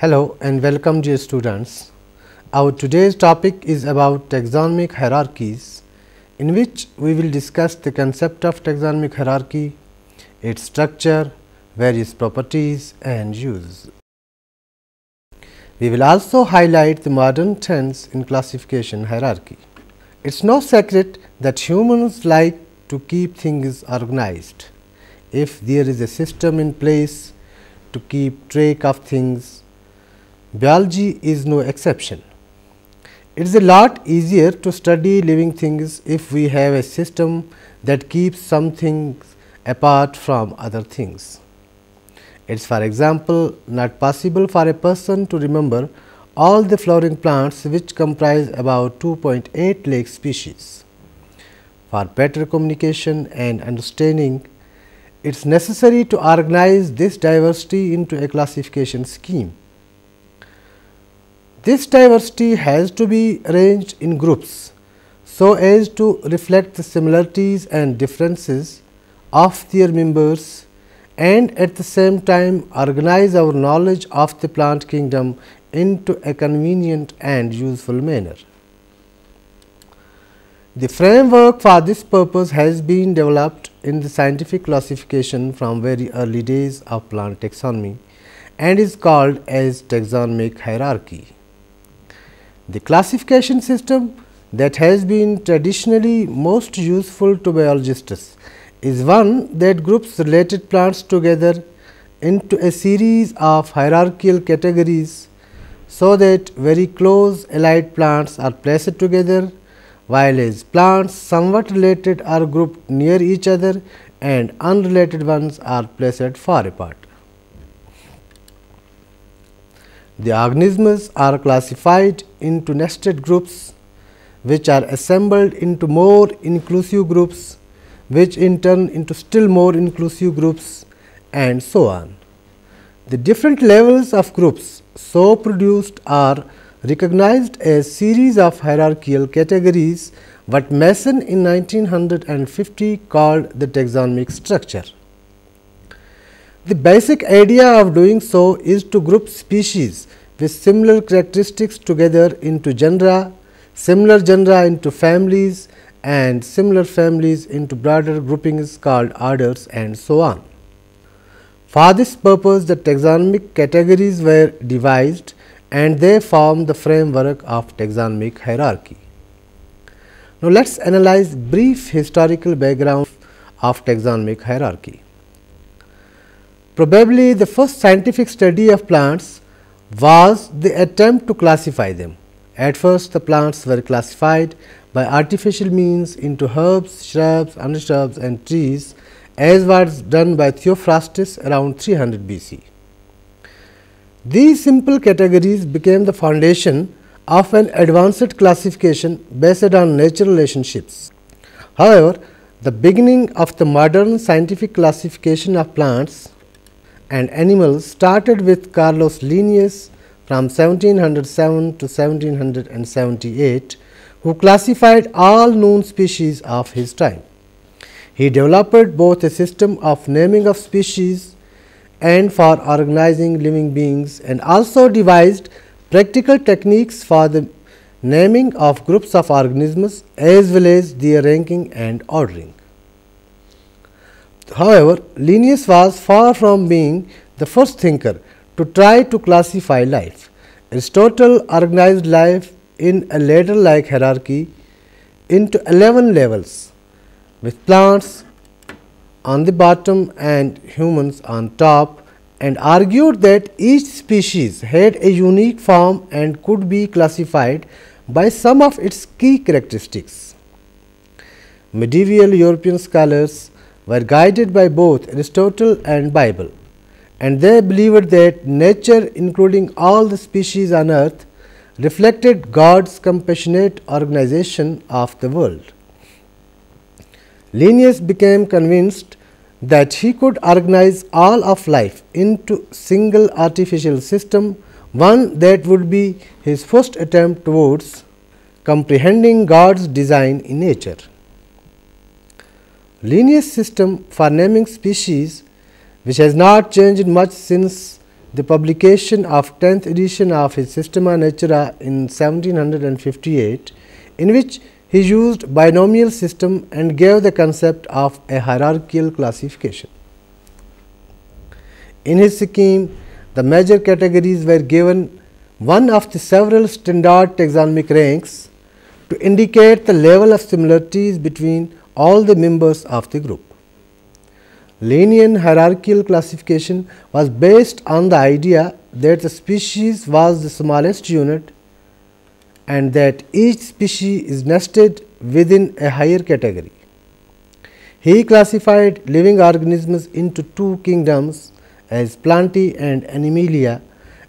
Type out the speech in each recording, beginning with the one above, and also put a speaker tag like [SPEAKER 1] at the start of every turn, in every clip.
[SPEAKER 1] Hello and welcome dear students. Our today's topic is about taxonomic hierarchies, in which we will discuss the concept of taxonomic hierarchy, its structure, various properties and use. We will also highlight the modern trends in classification hierarchy. It's no secret that humans like to keep things organized. If there is a system in place to keep track of things, biology is no exception. It is a lot easier to study living things if we have a system that keeps some things apart from other things. It is, for example, not possible for a person to remember all the flowering plants which comprise about 2.8 lakh species. For better communication and understanding, it is necessary to organize this diversity into a classification scheme. This diversity has to be arranged in groups so as to reflect the similarities and differences of their members, and at the same time organize our knowledge of the plant kingdom into a convenient and useful manner. The framework for this purpose has been developed in the scientific classification from very early days of plant taxonomy and is called as taxonomic hierarchy. The classification system that has been traditionally most useful to biologists is one that groups related plants together into a series of hierarchical categories, so that very close allied plants are placed together, while as plants somewhat related are grouped near each other and unrelated ones are placed far apart. The organisms are classified into nested groups, which are assembled into more inclusive groups, which in turn into still more inclusive groups, and so on. The different levels of groups so produced are recognized as series of hierarchical categories, what Mason in 1950 called the taxonomic structure. The basic idea of doing so is to group species with similar characteristics together into genera, similar genera into families, and similar families into broader groupings called orders, and so on. For this purpose, the taxonomic categories were devised and they form the framework of taxonomic hierarchy. Now, let us analyze brief historical background of taxonomic hierarchy. Probably the first scientific study of plants was the attempt to classify them. At first, the plants were classified by artificial means into herbs, shrubs, undershrubs and trees, as was done by Theophrastus around 300 BC. These simple categories became the foundation of an advanced classification based on natural relationships. However, the beginning of the modern scientific classification of plants and animals started with Carolus Linnaeus from 1707 to 1778, who classified all known species of his time. He developed both a system of naming of species and for organizing living beings, and also devised practical techniques for the naming of groups of organisms as well as their ranking and ordering. However, Linnaeus was far from being the first thinker to try to classify life. Aristotle organized life in a ladder-like hierarchy into 11 levels, with plants on the bottom and humans on top, and argued that each species had a unique form and could be classified by some of its key characteristics. Medieval European scholars were guided by both Aristotle and Bible, and they believed that nature, including all the species on earth, reflected God's compassionate organization of the world. Linnaeus became convinced that he could organize all of life into single artificial system, one that would be his first attempt towards comprehending God's design in nature. Linnaeus' system for naming species, which has not changed much since the publication of 10th edition of his Systema Naturae in 1758, in which he used binomial system and gave the concept of a hierarchical classification. In his scheme, the major categories were given one of the several standard taxonomic ranks to indicate the level of similarities between all the members of the group. Linnean hierarchical classification was based on the idea that the species was the smallest unit and that each species is nested within a higher category. He classified living organisms into two kingdoms as Plantae and Animalia,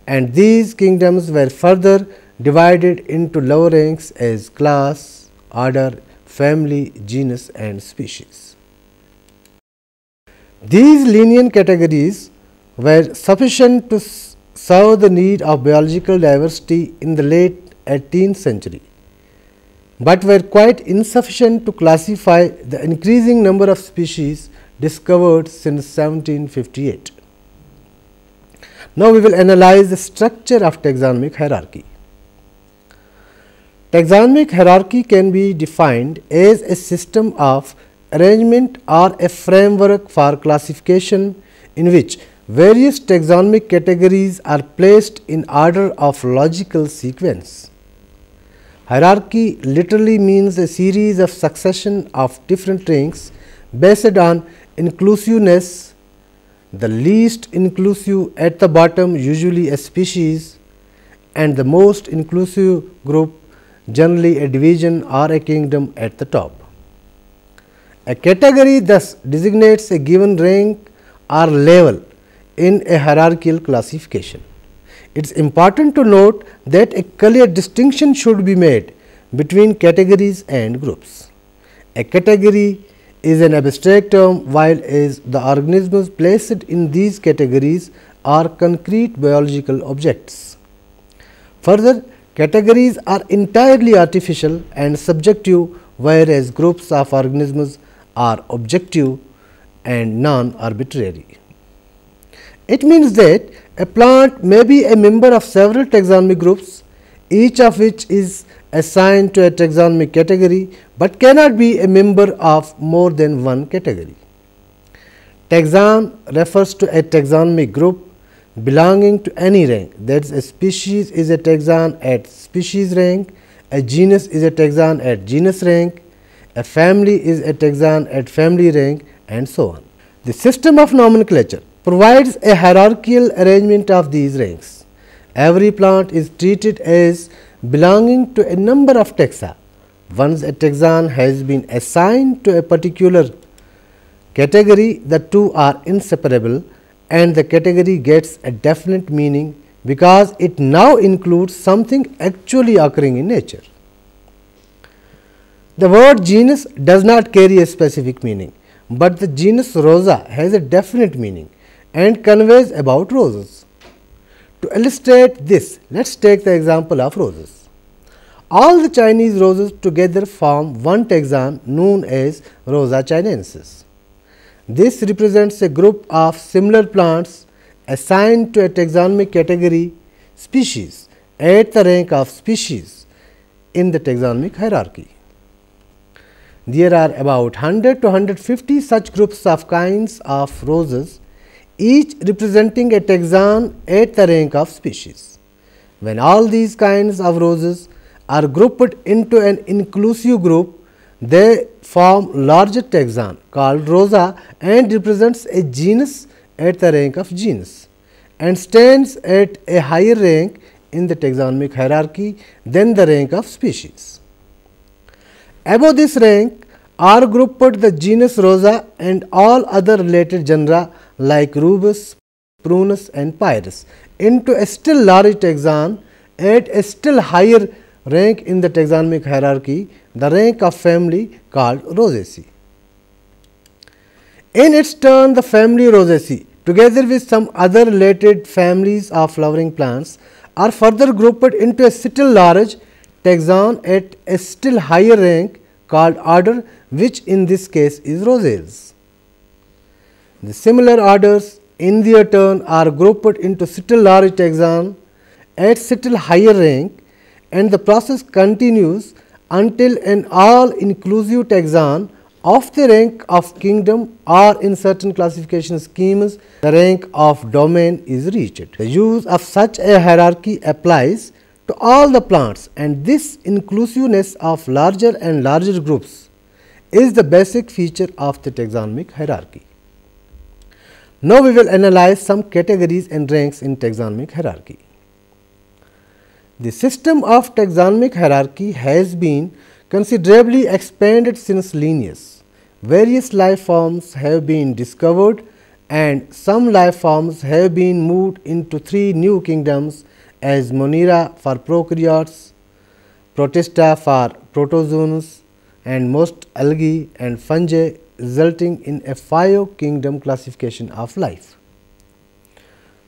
[SPEAKER 1] and these kingdoms were further divided into lower ranks as class, order, family, genus and species. These Linnean categories were sufficient to serve the need of biological diversity in the late 18th century, but were quite insufficient to classify the increasing number of species discovered since 1758. Now, we will analyze the structure of taxonomic hierarchy. Taxonomic hierarchy can be defined as a system of arrangement or a framework for classification in which various taxonomic categories are placed in order of logical sequence. Hierarchy literally means a series of succession of different ranks based on inclusiveness, the least inclusive at the bottom, usually a species, and the most inclusive group, generally a division or a kingdom, at the top. A category thus designates a given rank or level in a hierarchical classification. It is important to note that a clear distinction should be made between categories and groups. A category is an abstract term, while as the organisms placed in these categories are concrete biological objects. Further, categories are entirely artificial and subjective, whereas groups of organisms are objective and non-arbitrary. It means that a plant may be a member of several taxonomic groups, each of which is assigned to a taxonomic category, but cannot be a member of more than one category. Taxon refers to a taxonomic group belonging to any rank, that is, a species is a taxon at species rank, a genus is a taxon at genus rank, a family is a taxon at family rank, and so on. The system of nomenclature provides a hierarchical arrangement of these ranks. Every plant is treated as belonging to a number of taxa. Once a taxon has been assigned to a particular category, the two are inseparable and the category gets a definite meaning because it now includes something actually occurring in nature. The word genus does not carry a specific meaning, but the genus Rosa has a definite meaning and conveys about roses. To illustrate this, let us take the example of roses. All the Chinese roses together form one taxon known as Rosa chinensis. This represents a group of similar plants assigned to a taxonomic category species at the rank of species in the taxonomic hierarchy. There are about 100 to 150 such groups of kinds of roses, each representing a taxon at the rank of species. When all these kinds of roses are grouped into an inclusive group, they form larger taxon called Rosa and represents a genus at the rank of genus and stands at a higher rank in the taxonomic hierarchy than the rank of species. Above this rank are grouped the genus Rosa and all other related genera like Rubus, Prunus and Pyrus into a still larger taxon at a still higher rank in the taxonomic hierarchy, the rank of family called Rosaceae. In its turn, the family Rosaceae, together with some other related families of flowering plants, are further grouped into a still large taxon at a still higher rank called order, which in this case is Rosales. The similar orders in their turn are grouped into still large taxon at still higher rank, and the process continues until an all-inclusive taxon of the rank of kingdom, or in certain classification schemes the rank of domain, is reached. The use of such a hierarchy applies to all the plants, and this inclusiveness of larger and larger groups is the basic feature of the taxonomic hierarchy. Now, we will analyze some categories and ranks in taxonomic hierarchy. The system of taxonomic hierarchy has been considerably expanded since Linnaeus. Various life forms have been discovered, and some life forms have been moved into three new kingdoms as Monera for prokaryotes, Protista for protozoans, and most algae and fungi, resulting in a 5-kingdom classification of life.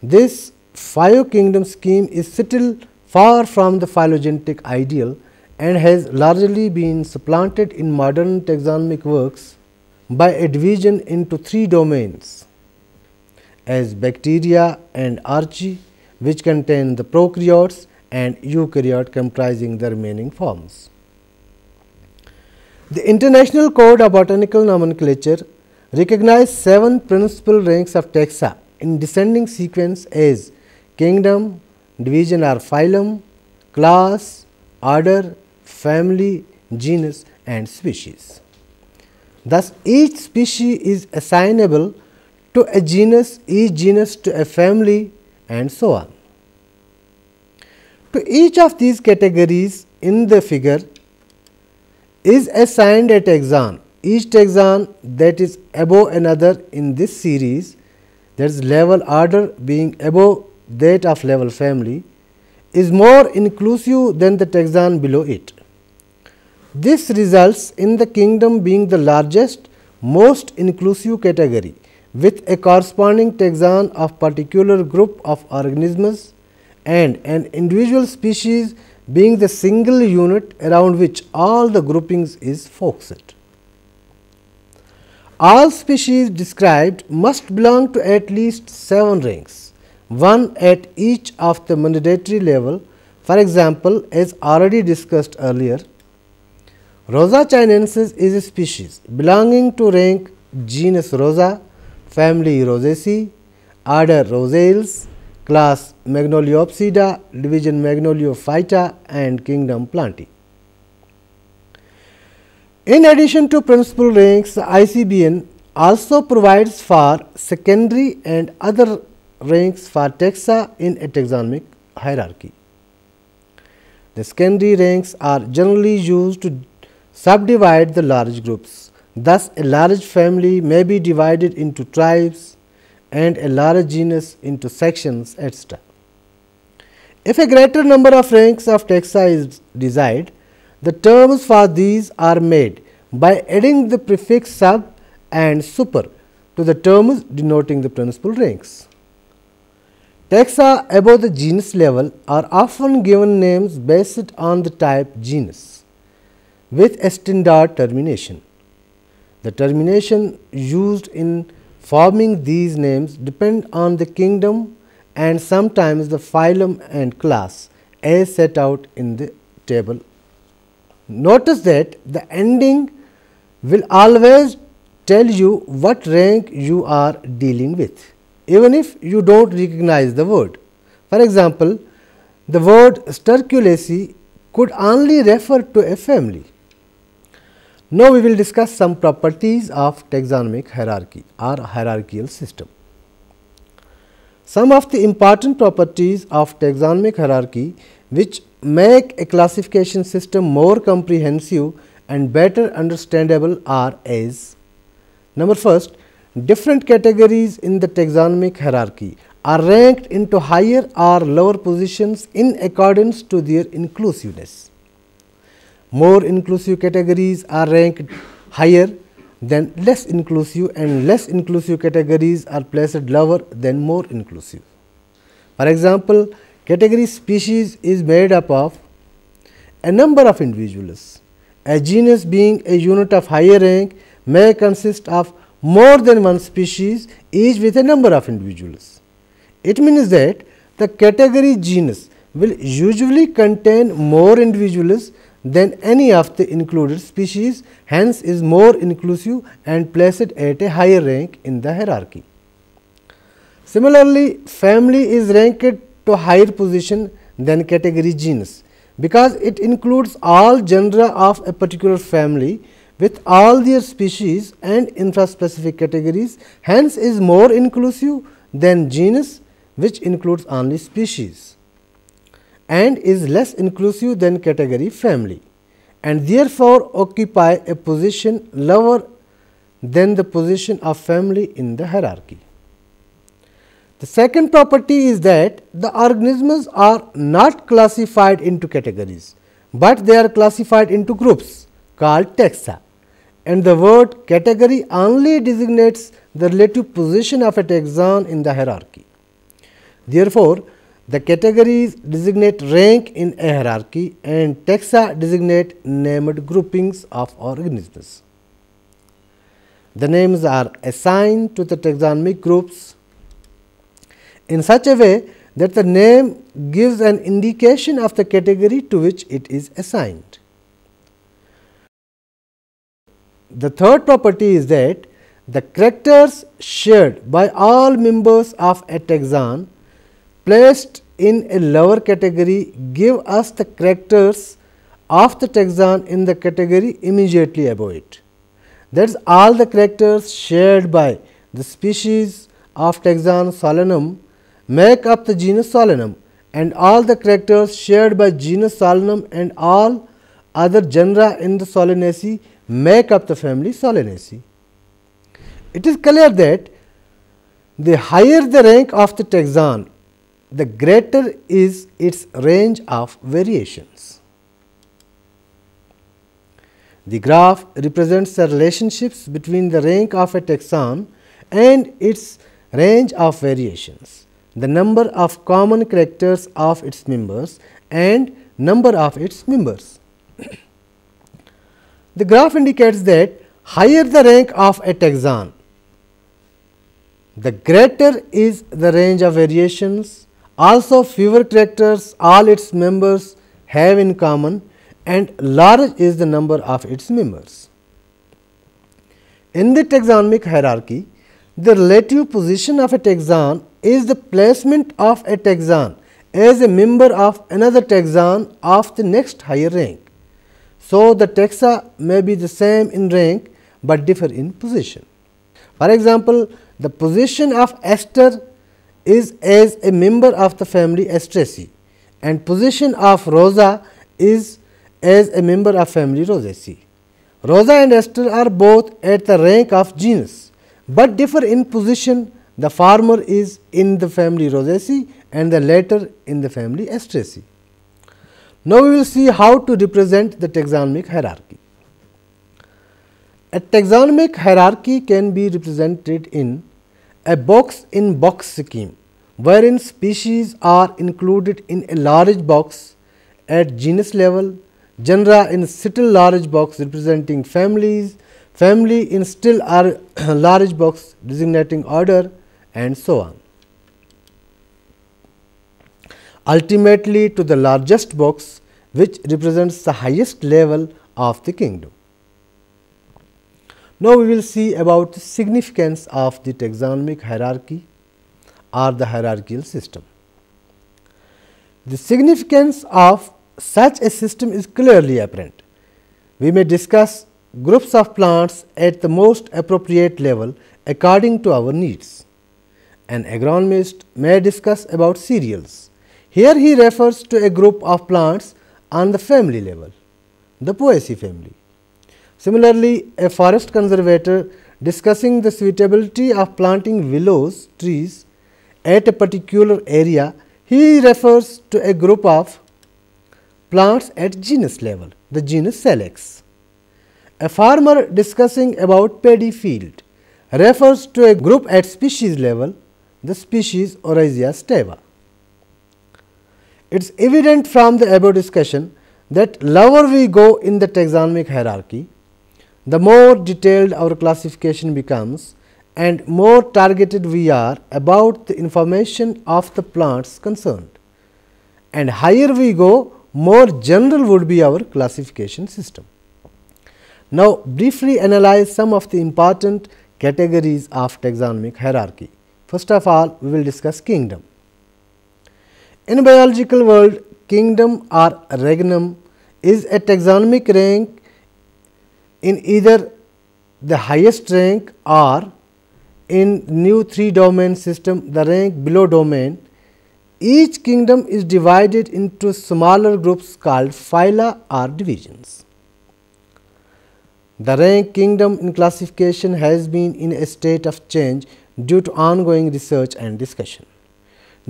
[SPEAKER 1] This 5-kingdom scheme is still far from the phylogenetic ideal and has largely been supplanted in modern taxonomic works by a division into 3 domains as bacteria and archaea, which contain the prokaryotes, and eukaryote comprising the remaining forms. The International Code of Botanical Nomenclature recognizes 7 principal ranks of taxa in descending sequence as kingdom, division or phylum, class, order, family, genus and species. Thus, each species is assignable to a genus, each genus to a family, and so on. To each of these categories in the figure is assigned a taxon. Each taxon that is above another in this series, that is level order being above that of level family, is more inclusive than the taxon below it. This results in the kingdom being the largest, most inclusive category, with a corresponding taxon of particular group of organisms, and an individual species being the single unit around which all the groupings is focused. All species described must belong to at least 7 ranks, 1 at each of the mandatory level. For example, as already discussed earlier, Rosa chinensis is a species belonging to rank genus Rosa, family Rosaceae, order Rosales, class Magnoliopsida, division Magnoliophyta and kingdom Plantae. In addition to principal ranks, the ICBN also provides for secondary and other ranks for taxa in a taxonomic hierarchy. The secondary ranks are generally used to subdivide the large groups. Thus, a large family may be divided into tribes and a large genus into sections, etc. If a greater number of ranks of taxa is desired, the terms for these are made by adding the prefix sub and super to the terms denoting the principal ranks. Taxa above the genus level are often given names based on the type genus with a standard termination. The termination used in forming these names depend on the kingdom and sometimes the phylum and class as set out in the table. Notice that the ending will always tell you what rank you are dealing with, even if you do not recognize the word. For example, the word Sterculaceae could only refer to a family. Now, we will discuss some properties of taxonomic hierarchy or hierarchical system. Some of the important properties of taxonomic hierarchy which make a classification system more comprehensive and better understandable are as: number first, different categories in the taxonomic hierarchy are ranked into higher or lower positions in accordance to their inclusiveness. More inclusive categories are ranked higher than less inclusive, and less inclusive categories are placed lower than more inclusive. For example, category species is made up of a number of individuals. A genus being a unit of higher rank may consist of more than one species, each with a number of individuals. It means that the category genus will usually contain more individuals than any of the included species, hence is more inclusive and placed at a higher rank in the hierarchy. Similarly, family is ranked to higher position than category genus because it includes all genera of a particular family with all their species and infraspecific categories, hence is more inclusive than genus which includes only species, and is less inclusive than category family, and therefore occupy a position lower than the position of family in the hierarchy. The second property is that the organisms are not classified into categories, but they are classified into groups called taxa, and the word category only designates the relative position of a taxon in the hierarchy. Therefore, the categories designate rank in a hierarchy and taxa designate named groupings of organisms. The names are assigned to the taxonomic groups in such a way that the name gives an indication of the category to which it is assigned. The third property is that the characters shared by all members of a taxon placed in a lower category give us the characters of the taxon in the category immediately above it. That is, all the characters shared by the species of taxon Solanum make up the genus Solanum, and all the characters shared by genus Solanum and all other genera in the Solanaceae make up the family Solanaceae. It is clear that the higher the rank of the taxon, the greater is its range of variations. The graph represents the relationships between the rank of a taxon and its range of variations, the number of common characters of its members and number of its members. The graph indicates that higher the rank of a taxon, the greater is the range of variations. Also, fewer characters all its members have in common and large is the number of its members. In the taxonomic hierarchy, the relative position of a taxon is the placement of a taxon as a member of another taxon of the next higher rank. So, the taxa may be the same in rank, but differ in position. For example, the position of Aster is as a member of the family Asteraceae, and position of Rosa is as a member of family Rosaceae. Rosa and Aster are both at the rank of genus, but differ in position. The former is in the family Rosaceae and the latter in the family Asteraceae. Now, we will see how to represent the taxonomic hierarchy. A taxonomic hierarchy can be represented in a box in box scheme, wherein species are included in a large box at genus level, genera in still large box representing families, family in still large box designating order, and so on. Ultimately, to the largest box which represents the highest level of the kingdom. Now, we will see about the significance of the taxonomic hierarchy or the hierarchical system. The significance of such a system is clearly apparent. We may discuss groups of plants at the most appropriate level according to our needs. An agronomist may discuss about cereals. Here he refers to a group of plants on the family level, the Poaceae family. Similarly, a forest conservator discussing the suitability of planting willows trees at a particular area, he refers to a group of plants at genus level, the genus Salix. A farmer discussing about paddy field refers to a group at species level, the species Oryzia stava. It is evident from the above discussion that lower we go in the taxonomic hierarchy, The more detailed our classification becomes and more targeted we are about the information of the plants concerned, and higher we go, more general would be our classification system. Now, briefly analyze some of the important categories of taxonomic hierarchy. First of all, we will discuss kingdom. In biological world, kingdom or regnum is a taxonomic rank in either the highest rank or in new 3 domain system the rank below domain. Each kingdom is divided into smaller groups called phyla or divisions. The rank kingdom in classification has been in a state of change due to ongoing research and discussion.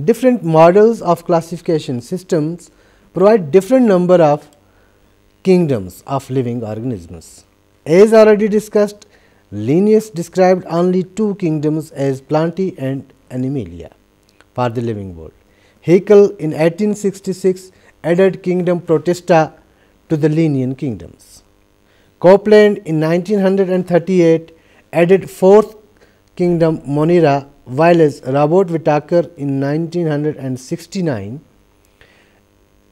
[SPEAKER 1] Different models of classification systems provide different number of kingdoms of living organisms. As already discussed, Linnaeus described only 2 kingdoms as Plantae and Animalia for the living world. Haeckel in 1866 added kingdom Protista to the Linnaean kingdoms. Copeland in 1938 added 4th kingdom Monera, while as Robert Whittaker in 1969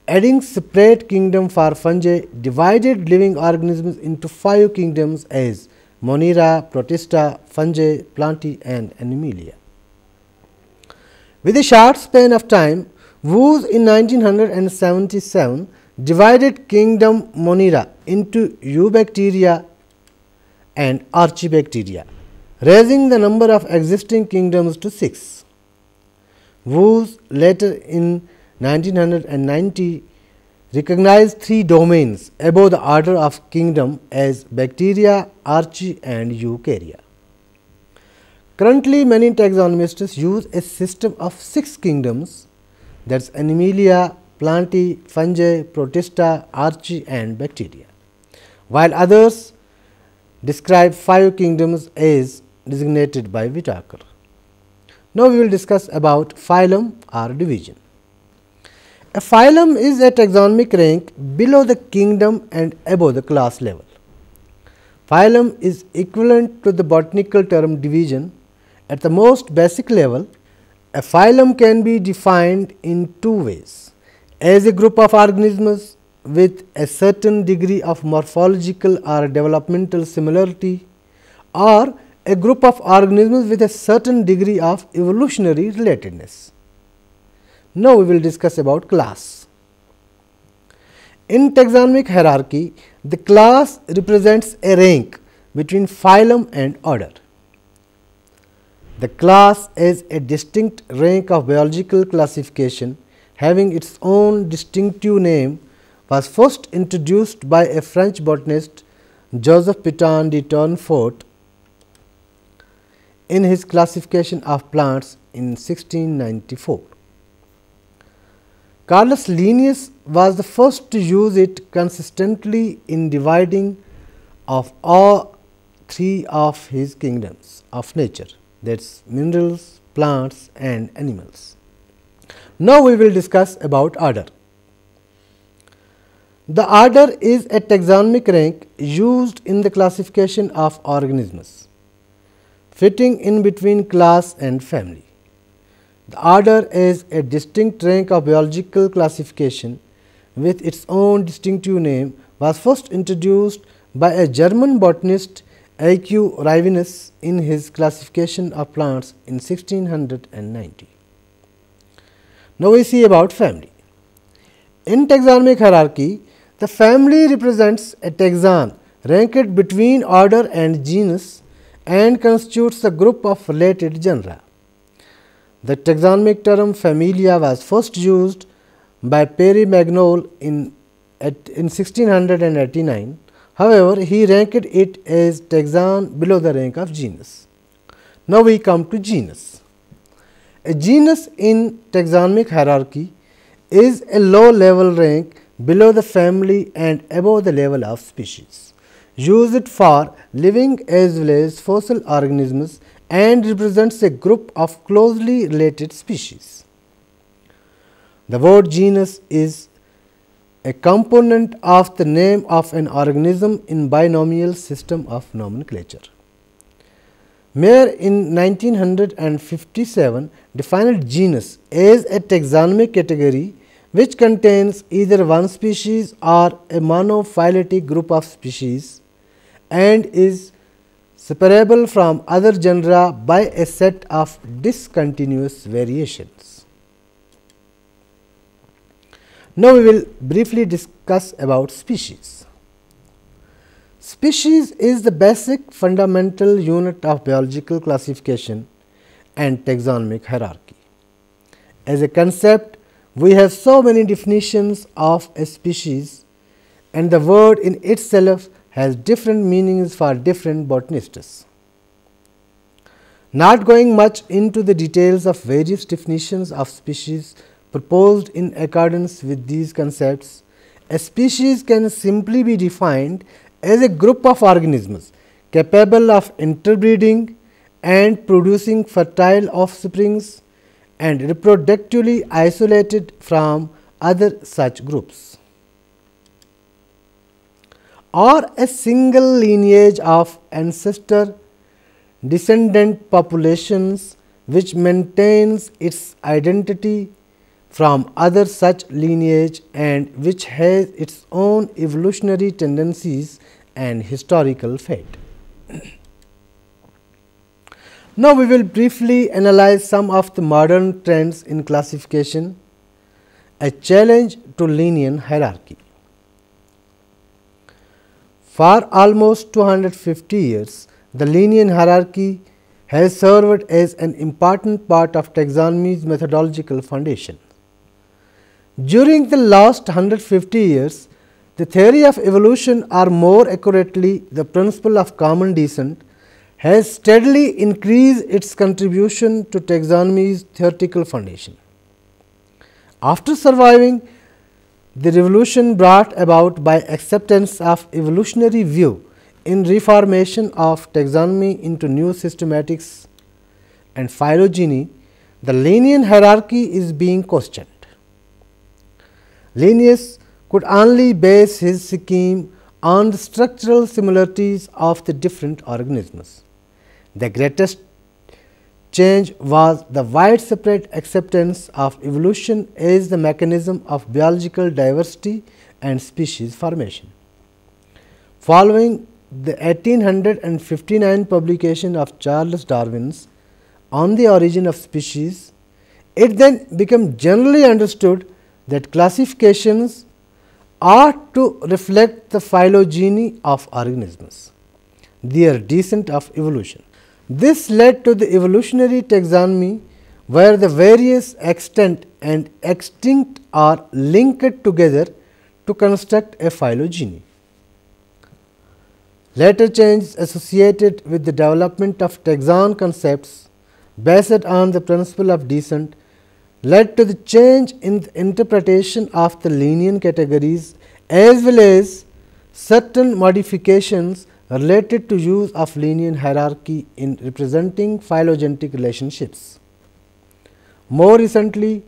[SPEAKER 1] adding separate kingdom for fungi divided living organisms into 5 kingdoms as Monera, Protista, Fungi, Plantae and Animalia. With a short span of time, Woose in 1977 divided kingdom Monera into Eubacteria and Archaebacteria, raising the number of existing kingdoms to 6. Woose later in 1990 recognized 3 domains above the order of kingdom as Bacteria, Archaea and Eukarya. Currently, many taxonomists use a system of 6 kingdoms, that is Animalia, Plantae, Fungi, Protista, Archaea and Bacteria, while others describe 5 kingdoms as designated by Whittaker. Now, we will discuss about phylum or division. A phylum is a taxonomic rank below the kingdom and above the class level. Phylum is equivalent to the botanical term division. At the most basic level, a phylum can be defined in 2 ways: as a group of organisms with a certain degree of morphological or developmental similarity, or a group of organisms with a certain degree of evolutionary relatedness. Now, we will discuss about class. In taxonomic hierarchy, the class represents a rank between phylum and order. The class is a distinct rank of biological classification having its own distinctive name, was first introduced by a French botanist, Joseph Piton de Tournefort, in his classification of plants in 1694. Carolus Linnaeus was the first to use it consistently in dividing of all 3 of his kingdoms of nature, that is minerals, plants and animals. Now, we will discuss about order. The order is a taxonomic rank used in the classification of organisms, fitting in between class and family. The order is a distinct rank of biological classification with its own distinctive name, was first introduced by a German botanist A.Q. Rivinus in his classification of plants in 1690. Now, we see about family. In taxonomic hierarchy, the family represents a taxon ranked between order and genus and constitutes a group of related genera. The taxonomic term familia was first used by Perry Magnol in 1689. However, he ranked it as taxon below the rank of genus. Now, we come to genus. A genus in taxonomic hierarchy is a low level rank below the family and above the level of species, used for living as well as fossil organisms, and represents a group of closely related species. The word genus is a component of the name of an organism in binomial system of nomenclature. Mayer in 1957 defined genus as a taxonomic category which contains either one species or a monophyletic group of species and is separable from other genera by a set of discontinuous variations. Now, we will briefly discuss about species. Species is the basic fundamental unit of biological classification and taxonomic hierarchy. As a concept, we have so many definitions of a species, and the word in itself has different meanings for different botanists. Not going much into the details of various definitions of species proposed in accordance with these concepts, a species can simply be defined as a group of organisms capable of interbreeding and producing fertile offsprings and reproductively isolated from other such groups, or a single lineage of ancestor descendant populations which maintains its identity from other such lineage and which has its own evolutionary tendencies and historical fate. Now, we will briefly analyze some of the modern trends in classification, a challenge to linear hierarchy. For almost 250 years, the linear hierarchy has served as an important part of taxonomy's methodological foundation. During the last 150 years, the theory of evolution, or more accurately the principle of common descent, has steadily increased its contribution to taxonomy's theoretical foundation. After surviving the revolution brought about by acceptance of evolutionary view in reformation of taxonomy into new systematics and phylogeny, the linear hierarchy is being questioned. Linnaeus could only base his scheme on the structural similarities of the different organisms. The greatest change was the widespread acceptance of evolution as the mechanism of biological diversity and species formation. Following the 1859 publication of Charles Darwin's On the Origin of Species, it then became generally understood that classifications ought to reflect the phylogeny of organisms, their descent of evolution. This led to the evolutionary taxonomy, where the various extant and extinct are linked together to construct a phylogeny. Later changes associated with the development of taxon concepts based on the principle of descent led to the change in the interpretation of the linear categories, as well as certain modifications related to use of linear hierarchy in representing phylogenetic relationships. More recently,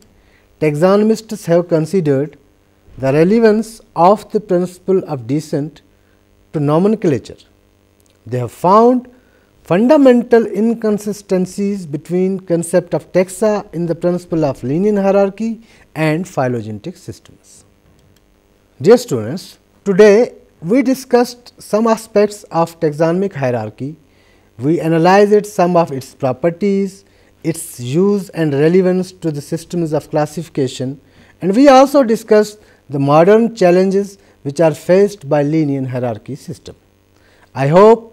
[SPEAKER 1] taxonomists have considered the relevance of the principle of descent to nomenclature. They have found fundamental inconsistencies between concept of taxa in the principle of linear hierarchy and phylogenetic systems. Dear students, today we discussed some aspects of taxonomic hierarchy. We analyzed some of its properties, its use and relevance to the systems of classification, and we also discussed the modern challenges which are faced by linear hierarchy system. I hope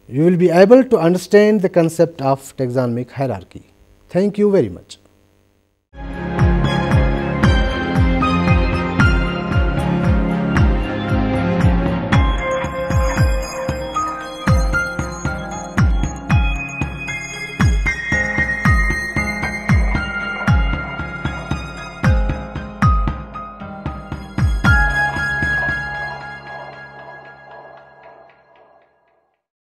[SPEAKER 1] you will be able to understand the concept of taxonomic hierarchy. Thank you very much.